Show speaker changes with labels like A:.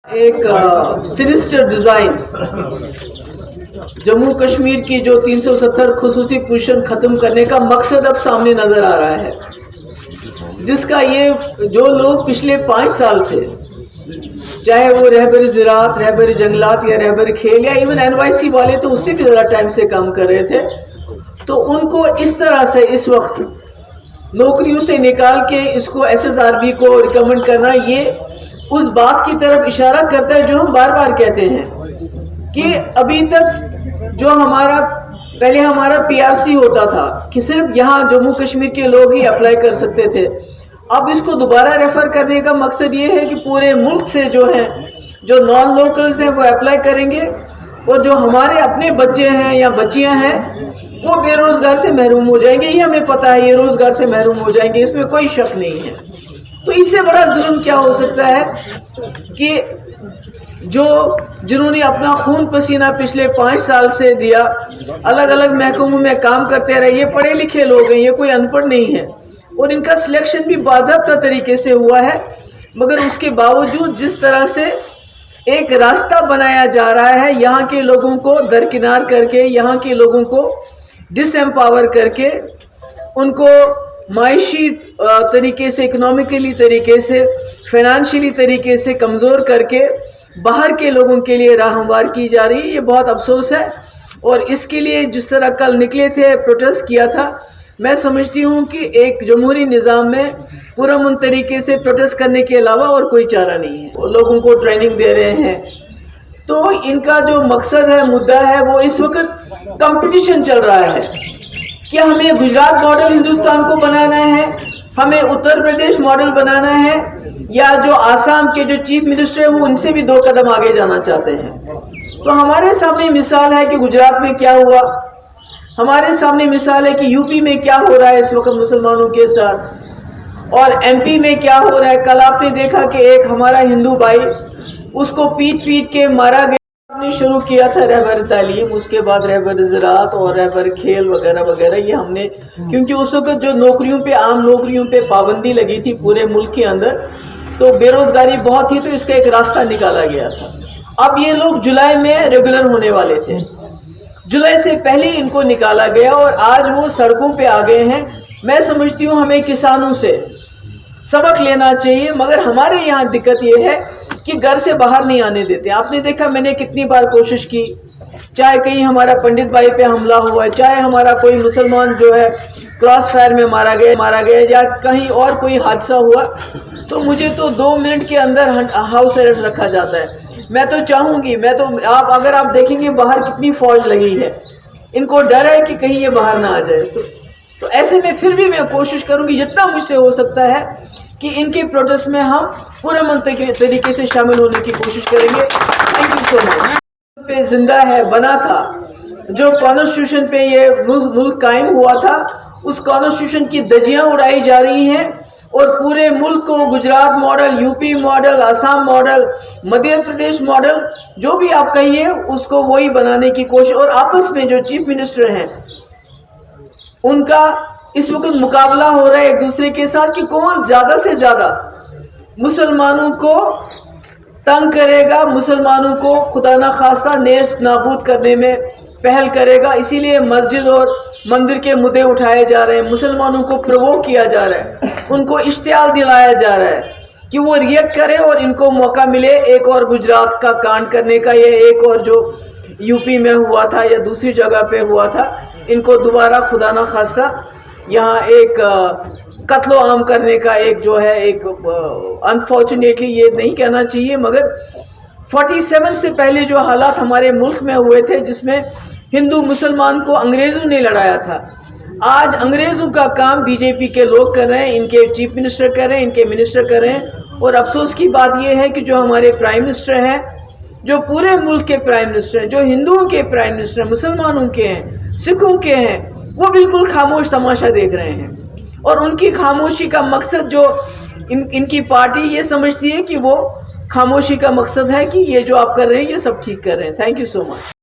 A: ایک سینسٹر ڈیزائن جموں کشمیر کی جو 370 خصوصی پوزیشن ختم کرنے کا مقصد اب سامنے نظر آ رہا ہے، جس کا یہ جو لوگ پچھلے 5 سال سے چاہے وہ رہبر زراعت، رہبر جنگلات یا رہبر کھیل یا ایون NYC والے تو اس سے بھی زیادہ ٹائم سے کام کر رہے تھے، تو ان کو اس طرح سے اس وقت نوکریوں سے نکال کے اس کو SSRB کو ریکمنڈ کرنا، یہ اس بات کی طرف اشارہ کرتا ہے جو ہم بار بار کہتے ہیں کہ ابھی تک جو پہلے ہمارا PRC ہوتا تھا کہ صرف یہاں جموں کشمیر کے لوگ ہی اپلائی کر سکتے تھے، اب اس کو دوبارہ ریفر کرنے کا مقصد یہ ہے کہ پورے ملک سے جو نان لوکلز ہیں وہ اپلائی کریں گے، اور جو ہمارے اپنے بچے ہیں یا بچیاں ہیں وہ بے روزگار سے محروم ہو جائیں گے۔ یہ ہمیں پتہ ہے، یہ روزگار سے محروم ہو جائیں گے، اس میں کوئی شک نہیں ہے۔ تو اس سے بڑا ظلم کیا ہو سکتا ہے کہ جنہوں نے اپنا خون پسینہ پچھلے 5 سال سے دیا، الگ الگ محکموں میں کام کرتے رہے، یہ پڑھے لکھے لوگ ہیں، یہ کوئی ان پڑھ نہیں ہے، اور ان کا سلیکشن بھی باضابطہ طریقے سے ہوا ہے، مگر اس کے باوجود جس طرح سے ایک راستہ بنایا جا رہا ہے یہاں کے لوگوں کو درکنار کر کے، یہاں کے لوگوں کو ڈس ایمپاور کر کے، ان کو معاشی طریقے سے، اکنامکلی طریقے سے، فائنانشلی طریقے سے کمزور کر کے باہر کے لوگوں کے لیے راہ ہموار کی جا رہی ہے، یہ بہت افسوس ہے۔ اور اس کے لیے جس طرح کل نکلے تھے، پروٹیسٹ کیا تھا، میں سمجھتی ہوں کہ ایک جمہوری نظام میں پرامن طریقے سے پروٹیسٹ کرنے کے علاوہ اور کوئی چارہ نہیں ہے۔ وہ لوگوں کو ٹریننگ دے رہے ہیں، تو ان کا جو مقصد ہے، مدعا ہے، وہ اس وقت کمپٹیشن چل رہا ہے کہ ہمیں گجرات ماڈل ہندوستان کو بنانا ہے، ہمیں اتر پردیش ماڈل بنانا ہے، یا جو آسام کے جو چیف منسٹر ہے وہ ان سے بھی 2 قدم آگے جانا چاہتے ہیں۔ تو ہمارے سامنے مثال ہے کہ گجرات میں کیا ہوا، ہمارے سامنے مثال ہے کہ UP میں کیا ہو رہا ہے اس وقت مسلمانوں کے ساتھ، اور MP میں کیا ہو رہا ہے۔ کل آپ نے دیکھا کہ ایک ہمارا ہندو بھائی، اس کو پیٹ کے مارا گیا۔ ہم نے شروع کیا تھا رہبر تعلیم، اس کے بعد رہبر زراعت اور رہبر کھیل وغیرہ وغیرہ، یہ ہم نے، کیونکہ اس وقت جو عام نوکریوں پہ پابندی لگی تھی پورے ملک کے اندر، تو بے روزگاری بہت تھی، تو اس کا ایک راستہ نکالا گیا تھا۔ اب یہ لوگ جولائی میں ریگولر ہونے والے تھے، جولائی سے پہلے ان کو نکالا گیا، اور آج وہ سڑکوں پہ آ گئے ہیں۔ میں سمجھتی ہوں ہمیں کسانوں سے سبق لینا چاہیے، مگر ہمارے یہاں دقت یہ ہے کہ گھر سے باہر نہیں آنے دیتے۔ آپ نے دیکھا، میں نے کتنی بار کوشش کی، چاہے کہیں ہمارا پنڈت بھائی پہ حملہ ہوا ہے، چاہے ہمارا کوئی مسلمان جو ہے کراس فائر میں مارا گیا، یا کہیں اور کوئی حادثہ ہوا، تو مجھے تو 2 منٹ کے اندر ہاؤس اریسٹ رکھا جاتا ہے۔ میں تو چاہوں گی، اگر آپ دیکھیں گے باہر کتنی فوج لگی ہے، ان کو ڈر ہے کہ کہیں یہ باہر نہ آ جائے، تو ایسے میں پھر بھی میں کوشش کروں گی جتنا مجھ سے ہو سکتا ہے کہ ان کے پروٹیسٹ میں ہم پورے منطقی طریقے سے شامل ہونے کی کوشش کریں گے۔ تھینک یو سو مچ۔ پہ زندہ ہے، بنا تھا، جو کانسٹیٹیوشن پہ یہ ملک قائم ہوا تھا، اس کانسٹیٹیوشن کی دھجیاں اڑائی جا رہی ہیں، اور پورے ملک کو Gujarat model, UP model, Assam model, Madhya Pradesh model, جو بھی آپ کہیے، اس کو وہی بنانے کی کوشش، اور آپس میں جو چیف منسٹر ہیں ان کا اس وقت مقابلہ ہو رہا ہے ایک دوسرے کے ساتھ کہ کون زیادہ سے زیادہ مسلمانوں کو تنگ کرے گا، مسلمانوں کو خدا نخواستہ نیست نابود کرنے میں پہل کرے گا۔ اسی لیے مسجد اور مندر کے مدعے اٹھائے جا رہے ہیں، مسلمانوں کو پرووک کیا جا رہا ہے، ان کو اشتعال دلایا جا رہا ہے کہ وہ ریئیکٹ کرے، اور ان کو موقع ملے ایک اور گجرات کا کانڈ کرنے کا، یا ایک اور جو UP میں ہوا تھا یا دوسری جگہ پہ ہوا تھا، ان کو دوبارہ خدا نخواستہ یہاں ایک قتل و عام کرنے کا ایک جو ہے، ایک انفارچونیٹلی یہ نہیں کہنا چاہیے، مگر 47 سے پہلے جو حالات ہمارے ملک میں ہوئے تھے، جس میں ہندو مسلمان کو انگریزوں نے لڑایا تھا، آج انگریزوں کا کام BJP کے لوگ کر رہے ہیں، ان کے چیف منسٹر کر رہے ہیں، ان کے منسٹر کر رہے ہیں۔ اور افسوس کی بات یہ ہے کہ جو ہمارے پرائم منسٹر ہیں، جو پورے ملک کے پرائم منسٹر ہیں، جو ہندوؤں کے پرائم منسٹر ہیں، مسلمانوں کے ہیں، سکھوں کے ہیں، وہ بالکل خاموش تماشا دیکھ رہے ہیں، اور ان کی خاموشی کا مقصد، جو ان کی پارٹی یہ سمجھتی ہے کہ وہ خاموشی کا مقصد ہے کہ یہ جو آپ کر رہے ہیں یہ سب ٹھیک کر رہے ہیں۔ Thank you so much.